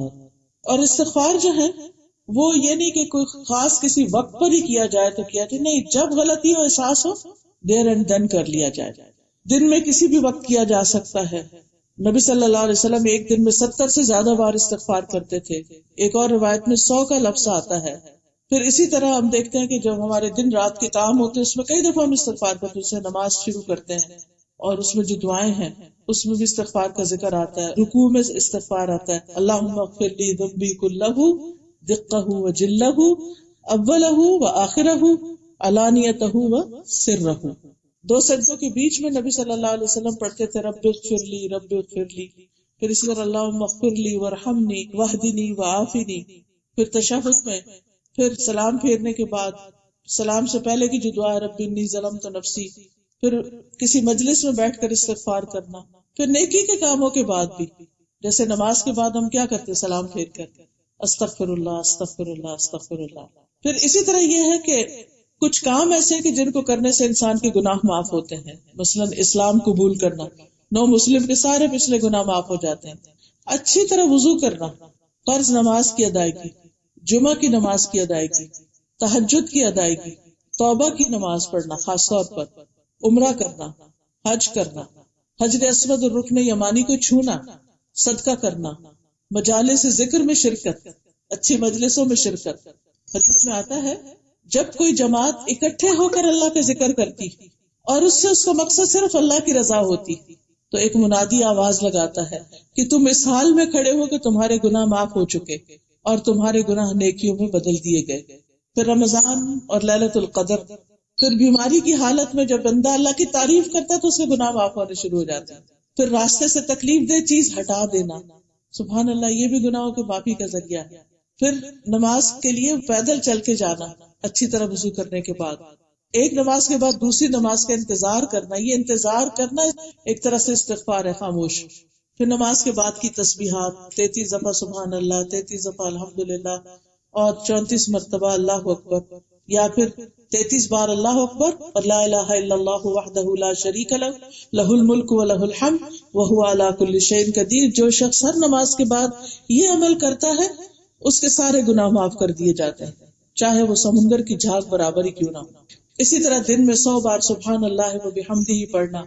اور استغفار جو ہے وہ یہ نہیں کہ کوئی خاص کسی وقت پر ہی کیا جائے تو کیا جائے، نہیں، جب غلطی ہو، احساس ہو، دیر اینڈ دن کر لیا جائے۔ دن میں کسی بھی وقت کیا جا سکتا ہے۔ نبی صلی اللہ علیہ وسلم ایک دن میں 70 سے زیادہ بار استغفار کرتے تھے، ایک اور روایت میں 100 کا لفظ آتا ہے۔ پھر اسی طرح ہم دیکھتے ہیں کہ جب ہمارے دن رات کے کام ہوتے ہیں اس میں کئی دفعہ ہم استغفار کرتے ہیں، جیسے نماز شروع کرتے ہیں اور اس میں جو دعائیں ہیں اس میں بھی استغفار کا ذکر آتا ہے، رکوع میں استغفار آتا ہے، اللہم اغفر لی ذنبی کلہ دقہ وجلہ اولہ وآخرہ علانیتہ وسرہ۔ دو سجدوں کے بیچ میں نبی صلی اللہ علیہ وسلم پڑھتے تھے رب اغفر لی رب اغفر لی، پھر اسی طرح اللہم اغفر لی وارحمنی واہدنی وعافنی، پھر تشہد میں، پھر سلام پھیرنے کے بعد، سلام سے پہلے کی جو دعا ہے رب انی ظلمت نفسی، پھر کسی مجلس میں بیٹھ کر استغفار کرنا، پھر نیکی کے کاموں کے بعد بھی، جیسے نماز کے بعد ہم کیا کرتے ہیں سلام پھیر کر استغفر اللہ استغفر اللہ استغفر اللہ۔ پھر اسی طرح یہ ہے کہ کچھ کام ایسے ہیں کہ جن کو کرنے سے انسان کے گناہ معاف ہوتے ہیں، مثلا اسلام قبول کرنا، نو مسلم کے سارے پچھلے گناہ معاف ہو جاتے ہیں، اچھی طرح وضو کرنا، فرض نماز کی ادائیگی، جمعہ کی نماز کی ادائیگی، تہجد کی ادائیگی، توبہ کی نماز پڑھنا خاص طور پر، عمرہ کرنا، حج کرنا، حجر اسود اور رکن یمانی کو چھونا، صدقہ کرنا، مجالس ذکر میں شرکت، اچھی مجلسوں میں شرکت۔ حدیث میں آتا ہے جب کوئی جماعت اکٹھے ہو کر اللہ کا ذکر کرتی اور اس سے اس کا مقصد صرف اللہ کی رضا ہوتی، تو ایک منادی آواز لگاتا ہے کہ تم اس حال میں کھڑے ہو کہ تمہارے گناہ معاف ہو چکے اور تمہارے گناہ نیکیوں میں بدل دیے گئے. پھر رمضان اور لیلۃ القدر. پھر بیماری کی حالت میں جب بندہ اللہ کی تعریف کرتا ہے تو اس کے گناہ معاف ہونے شروع ہو جاتے ہیں. پھر راستے سے تکلیف دہ چیز ہٹا دینا، سبحان اللہ، یہ بھی گناہوں کے معافی کا ذریعہ ہے. پھر نماز کے لیے پیدل چل کے جانا اچھی طرح وضو کرنے کے بعد، ایک نماز کے بعد دوسری نماز کا انتظار کرنا، یہ انتظار کرنا ایک طرح سے استغفار ہے خاموش. پھر نماز کے بعد کی تسبیحات 33 دفعہ سبحان اللہ، 33 دفعہ الحمدللہ اور 34 مرتبہ اللہ اکبر، یا پھر 33 بار اللہ اکبر اور لا الہ الا اللہ وحدہ لا شریک لہ لہ الملک ولہ الحمد وہو علی کل شیء قدیر. جو شخص ہر نماز کے بعد یہ عمل کرتا ہے اس کے سارے گناہ معاف کر دیے جاتے ہیں، چاہے وہ سمندر کی جھاگ برابر ہی کیوں نہ ہو. اسی طرح دن میں 100 بار سبحان اللہ و بحمدہ پڑھنا.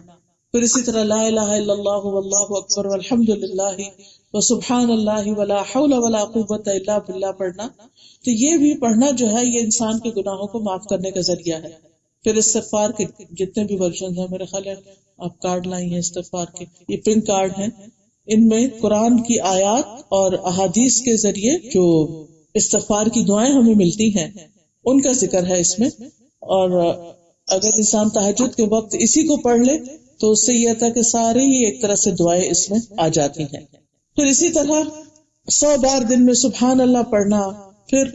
پھر اسی طرح لا الہ الا اللہ واللہ اکبر والحمد للہ وسبحان اللہ ولا حول ولا قوۃ الا باللہ پڑھنا. تو یہ بھی پڑھنا جو ہے یہ انسان کے گناہوں کو معاف کرنے کا ذریعہ ہے. پھر استغفار کے جتنے بھی ورژن ہیں، میرے خیال ہے آپ کارڈ لائی ہیں استغفار کے، یہ پنک کارڈ ہیں، ان میں قرآن کی آیات اور احادیث کے ذریعے جو استغفار کی دعائیں ہمیں ملتی ہیں ان کا ذکر ہے اس میں. اور اگر انسان تہجد کے وقت اسی کو پڑھ لے تو اس سے یہ تھا کہ سارے ہی ایک طرح سے دعائیں اس میں آ جاتی ہیں. پھر اسی طرح 100 بار دن میں سبحان اللہ پڑھنا. پھر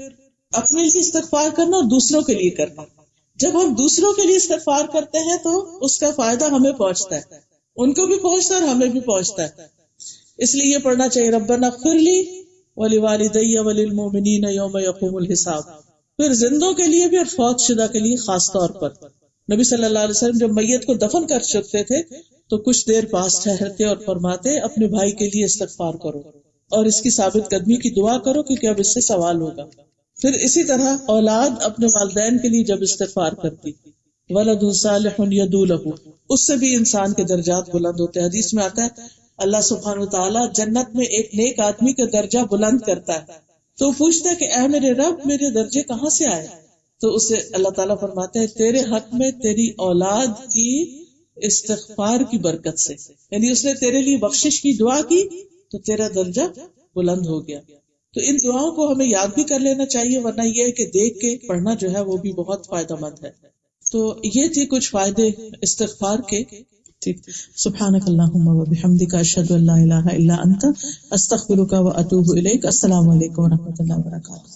اپنے لیے استغفار کرنا اور دوسروں کے لیے کرنا. جب ہم دوسروں کے لیے استغفار کرتے ہیں تو اس کا فائدہ ہمیں پہنچتا ہے، ان کو بھی پہنچتا ہے اور ہمیں بھی پہنچتا ہے. اس لیے یہ پڑھنا چاہیے ربنا اغفر لی ولوالدی وللمؤمنین یوم یقوم الحساب. پھر زندوں کے لیے بھی اور فوت شدہ کے لیے خاص طور پر. نبی صلی اللہ علیہ وسلم جب میت کو دفن کر چکتے تھے تو کچھ دیر پاس ٹھہرتے اور فرماتے اپنے بھائی کے لیے استغفار کرو اور اس کی ثابت قدمی کی دعا کرو کیونکہ اب اس سے سوال ہوگا. پھر اسی طرح اولاد اپنے والدین کے لیے جب استغفار کرتی، ولد صالح یدعو لہ، اس سے بھی انسان کے درجات بلند ہوتے ہیں. حدیث میں آتا ہے اللہ سبحانہ وتعالی جنت میں ایک نیک آدمی کا درجہ بلند کرتا ہے. تو پوچھتا ہے کہ اے میرے رب، میرے درجے کہاں سے آئے؟ تو اسے اللہ تعالیٰ فرماتے ہیں تیرے حق میں تیری اولاد کی استغفار کی برکت سے، یعنی اس نے تیرے لیے بخشش کی دعا کی تو تیرا درجہ بلند ہو گیا. تو ان دعاؤں کو ہمیں یاد بھی کر لینا چاہیے، ورنہ یہ ہے کہ دیکھ کے پڑھنا جو ہے وہ بھی بہت فائدہ مند ہے. تو یہ تھی کچھ فائدے استغفار کے. ٹھیک، سبحانک اللہم و بحمدک اشہد ان لا الہ الا انت استغفرک و اتوب الیک. السلام علیکم و رحمۃ اللہ وبرکاتہ.